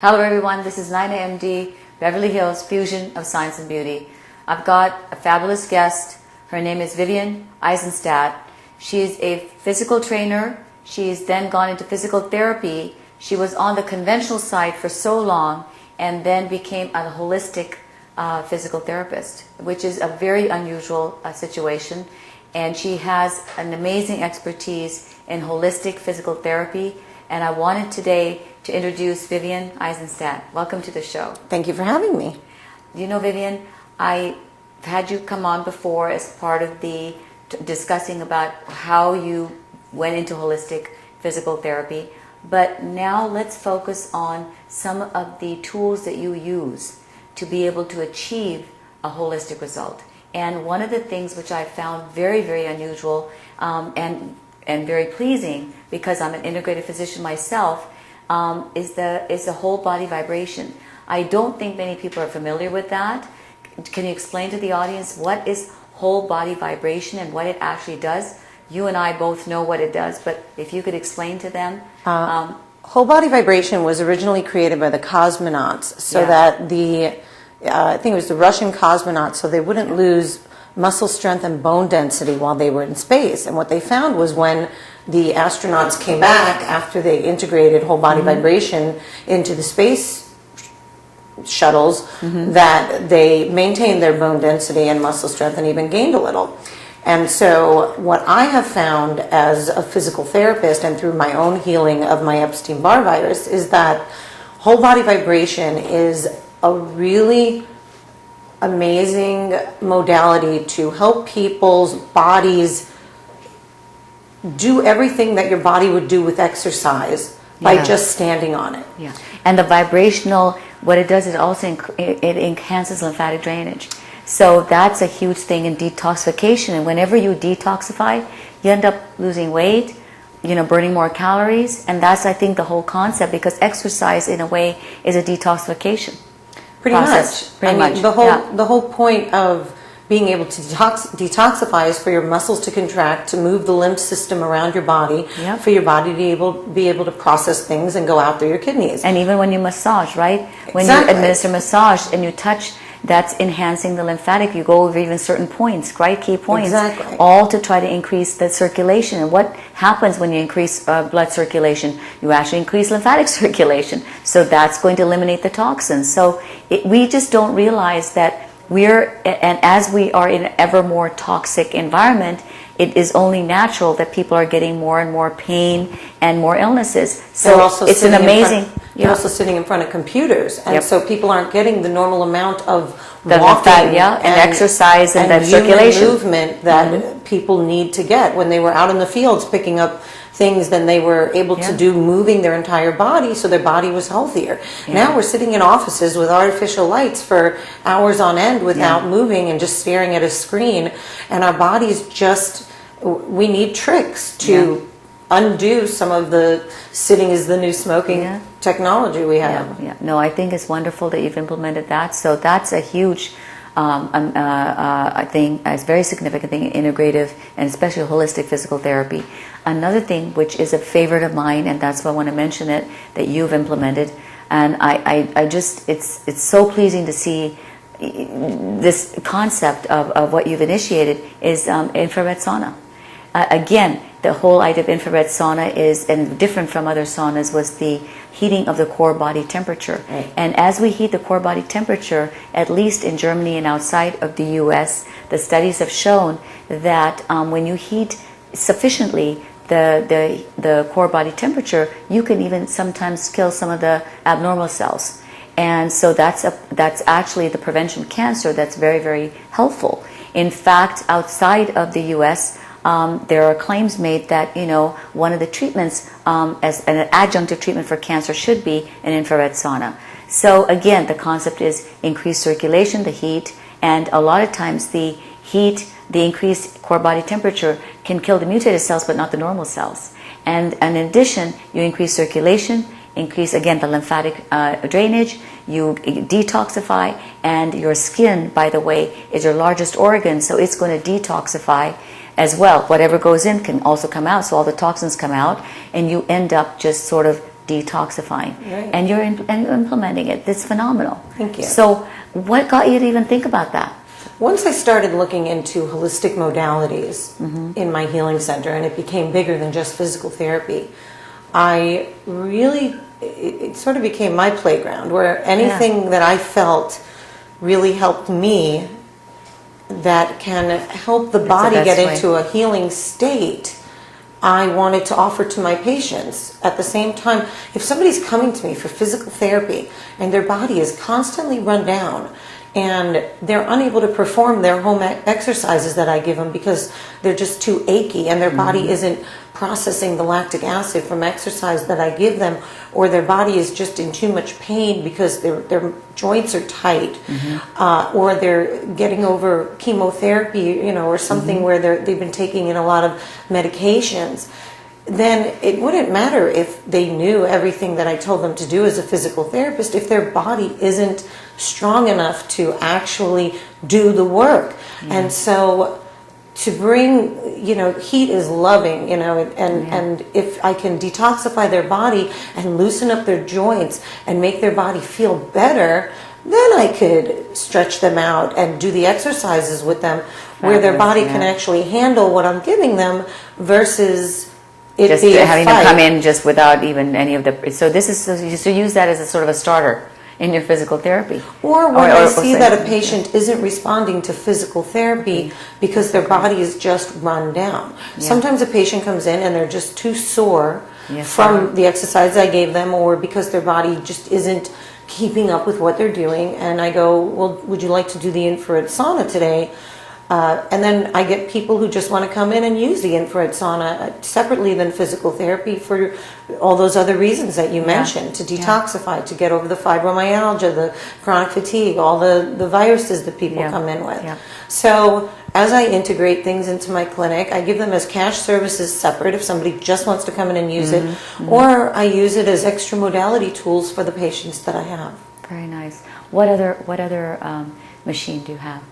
Hello everyone, this is NainaMD, Beverly Hills Fusion of Science and Beauty. I've got a fabulous guest. Her name is Vivian Eisenstadt. She's a physical trainer. She's then gone into physical therapy. She was on the conventional side for so long and then became a holistic physical therapist, which is a very unusual situation. And she has an amazing expertise in holistic physical therapy. And I wanted today to introduce Vivian Eisenstadt. Welcome to the show. Thank you for having me. You know, Vivian, I've had you come on before as part of the discussing about how you went into holistic physical therapy. But now let's focus on some of the tools that you use to be able to achieve a holistic result. And one of the things which I found very, very unusual and very pleasing, because I'm an integrative physician myself, is the whole body vibration. I don't think many people are familiar with that. Can you explain to the audience what is whole body vibration and what it actually does? You and I both know what it does, but if you could explain to them. Whole body vibration was originally created by the cosmonauts so that I think it was the Russian cosmonauts, so they wouldn't lose muscle strength and bone density while they were in space. And what they found was when the astronauts came back after they integrated whole body vibration into the space shuttles, that they maintained their bone density and muscle strength and even gained a little. And so what I have found as a physical therapist and through my own healing of my Epstein-Barr virus is that whole body vibration is a really amazing modality to help people's bodies do everything that your body would do with exercise by just standing on it. Yeah, and the vibrational, what it does is also it enhances lymphatic drainage. So that's a huge thing in detoxification. And whenever you detoxify, you end up losing weight, burning more calories. And that's, I think, the whole concept, because exercise, in a way, is a detoxification. Pretty much. The whole point of being able to detoxify is for your muscles to contract, to move the lymph system around your body, for your body to be able to process things and go out through your kidneys. And even when you massage, right? When you administer massage and you touch, that's enhancing the lymphatic. You go over even certain points, right? Key points. All to try to increase the circulation. And what happens when you increase blood circulation? You actually increase lymphatic circulation. So that's going to eliminate the toxins. So we just don't realize that and as we are in an ever more toxic environment, it is only natural that people are getting more and more pain and more illnesses. So it's an amazing... You're also sitting in front of computers, and so people aren't getting the normal amount of walking and exercise and that circulation movement that people need to get. When they were out in the fields picking up things, then they were able to do moving their entire body, so their body was healthier. Now we're sitting in offices with artificial lights for hours on end without moving and just staring at a screen, and our bodies we need tricks to undo some of the sitting is the new smoking technology we have. No, I think it's wonderful that you've implemented that. So that's a huge thing, a very significant thing in integrative and especially holistic physical therapy. Another thing which is a favorite of mine, and that's why I want to mention it, that you've implemented, and I just, it's so pleasing to see this concept of what you've initiated is infrared sauna. Again, the whole idea of infrared sauna is, and different from other saunas, was the heating of the core body temperature. And as we heat the core body temperature, at least in Germany and outside of the US, the studies have shown that when you heat sufficiently the core body temperature, you can even sometimes kill some of the abnormal cells. And so that's actually the prevention of cancer. That's very, very helpful. In fact, outside of the US, there are claims made that one of the treatments as an adjunctive treatment for cancer should be an infrared sauna. So again, the concept is increased circulation, the heat, and a lot of times the heat, the increased core body temperature can kill the mutated cells but not the normal cells. And in addition, you increase circulation, increase again the lymphatic drainage, you detoxify, and your skin, by the way, is your largest organ, so it's going to detoxify as well. Whatever goes in can also come out, so all the toxins come out, and you end up just sort of detoxifying. Right. And you're implementing it. It's phenomenal. Thank you. So what got you to even think about that? Once I started looking into holistic modalities in my healing center, and it became bigger than just physical therapy, it sort of became my playground, where anything that I felt really helped me, that can help the body get into a healing state, I wanted to offer to my patients. At the same time, if somebody's coming to me for physical therapy and their body is constantly run down and they're unable to perform their home exercises that I give them because they're just too achy and their body isn't processing the lactic acid from exercise that I give them, or their body is just in too much pain because their joints are tight, or they're getting over chemotherapy, or something where they've been taking in a lot of medications, then it wouldn't matter if they knew everything that I told them to do as a physical therapist if their body isn't strong enough to actually do the work. And so to bring, heat is loving, and if I can detoxify their body and loosen up their joints and make their body feel better, then I could stretch them out and do the exercises with them where their body can actually handle what I'm giving them versus just having them come in just without even any of the. So this is so use that as a sort of a starter in your physical therapy. Or when I see that a patient isn't responding to physical therapy because their body is just run down. Sometimes a patient comes in and they're just too sore from the exercise I gave them, or because their body just isn't keeping up with what they're doing, and I go, well, would you like to do the infrared sauna today? And then I get people who just want to come in and use the infrared sauna separately than physical therapy for all those other reasons that you mentioned, to detoxify, to get over the fibromyalgia, the chronic fatigue, all the viruses that people come in with. So as I integrate things into my clinic, I give them as cash services separate if somebody just wants to come in and use it, or I use it as extra modality tools for the patients that I have. Very nice. What other machine do you have?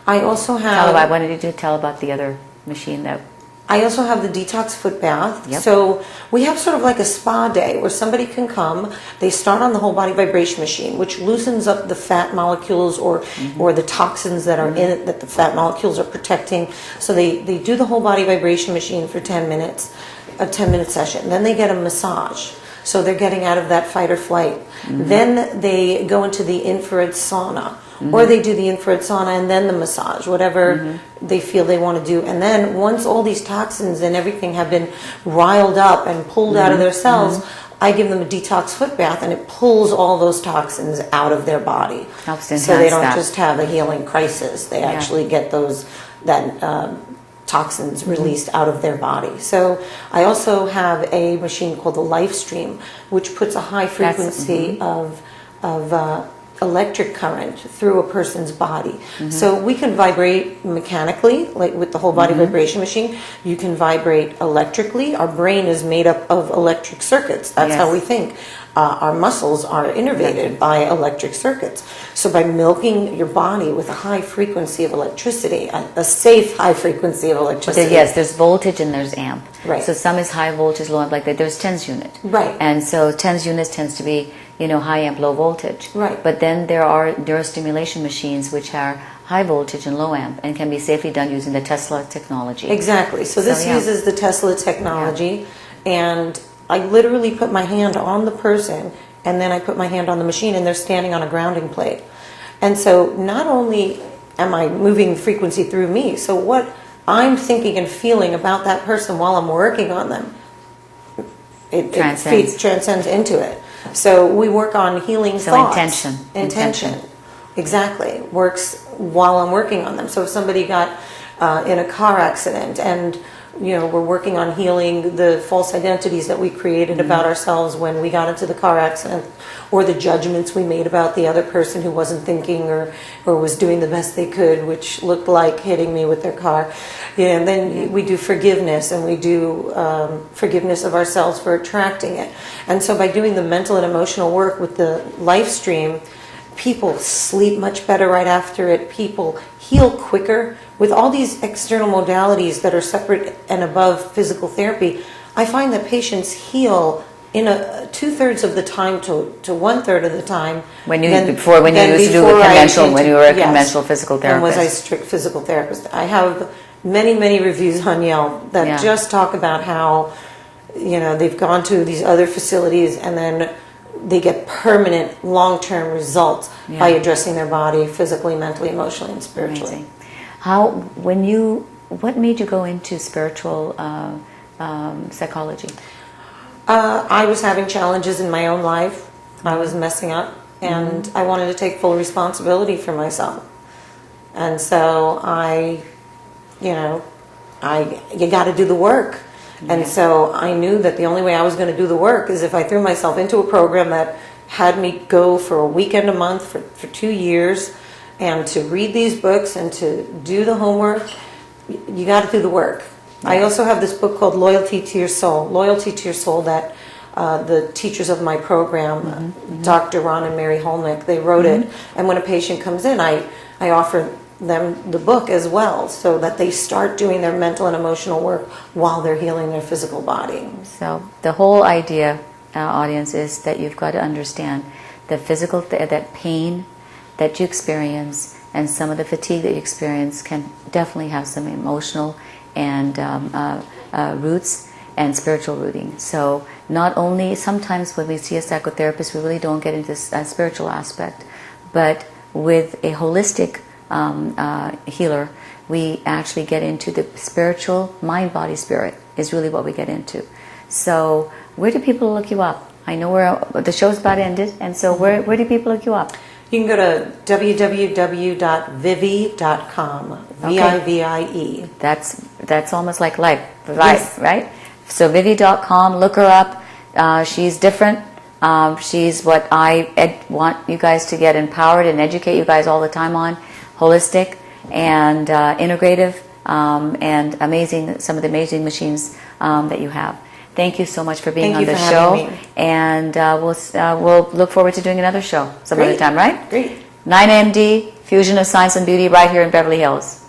I also have... Why don't you tell about the other machine that... I also have the detox foot bath. So we have sort of like a spa day where somebody can come, they start on the whole body vibration machine, which loosens up the fat molecules or the toxins that are in it that the fat molecules are protecting. So they do the whole body vibration machine for 10 minutes, a 10-minute session. Then they get a massage. So they're getting out of that fight or flight. Then they go into the infrared sauna. Or they do the infrared sauna and then the massage, whatever they feel they want to do. And then once all these toxins and everything have been riled up and pulled out of their cells, I give them a detox foot bath, and it pulls all those toxins out of their body. Helps to enhance so they don't just have a healing crisis. They actually get toxins released out of their body. So I also have a machine called the Life Stream, which puts a high frequency of electric current through a person's body. So we can vibrate mechanically, like with the whole body vibration machine. You can vibrate electrically. Our brain is made up of electric circuits. That's how we think. Our muscles are innervated by electric circuits. So by milking your body with a high frequency of electricity, a safe high frequency of electricity. Yes, there's voltage and there's amp. Right. So some is high voltage, low amp, like that. There's tens unit. Right. And so tens units tends to be, high amp, low voltage. Right. But then there are neurostimulation machines which are high voltage and low amp and can be safely done using the Tesla technology. Exactly. So this uses the Tesla technology, and I literally put my hand on the person, and then I put my hand on the machine, and they're standing on a grounding plate. And so not only am I moving frequency through me, so what I'm thinking and feeling about that person while I'm working on them, it transcends into it. So we work on healing thoughts. Intention. Exactly. Works while I'm working on them. So if somebody got in a car accident and we're working on healing the false identities that we created about ourselves when we got into the car accident, or the judgments we made about the other person who wasn't thinking or was doing the best they could, which looked like hitting me with their car. And then we do forgiveness, and we do forgiveness of ourselves for attracting it. And so by doing the mental and emotional work with the Life Stream, people sleep much better right after it. People heal quicker. With all these external modalities that are separate and above physical therapy, I find that patients heal in a 2/3 of the time to 1/3 of the time. When you than- before when you than used to do before I conventional, when you were a yes, conventional physical and was therapist. I strict physical therapist. I have many reviews on Yelp that Yeah. just talk about how, you know, they've gone to these other facilities and then they get permanent long-term results Yeah. by addressing their body physically, mentally, emotionally, and spiritually. Amazing. What made you go into spiritual psychology? I was having challenges in my own life. I was messing up, and I wanted to take full responsibility for myself. And so you got to do the work. And so I knew that the only way I was going to do the work is if I threw myself into a program that had me go for a weekend a month for 2 years and to read these books and to do the homework. You got to do the work. I also have this book called Loyalty to Your Soul, that the teachers of my program, Dr. Ron and Mary Holnick, they wrote it. And when a patient comes in, I offer them the book as well, so that they start doing their mental and emotional work while they're healing their physical body. So the whole idea, audience, is that you've got to understand the physical, that pain that you experience and some of the fatigue that you experience can definitely have some emotional and roots and spiritual rooting. So not only, sometimes when we see a psychotherapist, we really don't get into this spiritual aspect, but with a holistic healer, we actually get into the spiritual, mind, body, spirit is really what we get into. So where do people look you up? I know the show's about ended, and so where do people look you up? You can go to www.vivi.com. VIVIE. That's almost like life, Yes. right? So Vivi.com, look her up. She's different. She's what I want you guys to get empowered and educate you guys all the time on. Holistic and integrative and amazing, some of the amazing machines that you have. Thank you so much for being on the show. And we'll look forward to doing another show some other time, right? Great. NainaMD, Fusion of Science and Beauty, right here in Beverly Hills.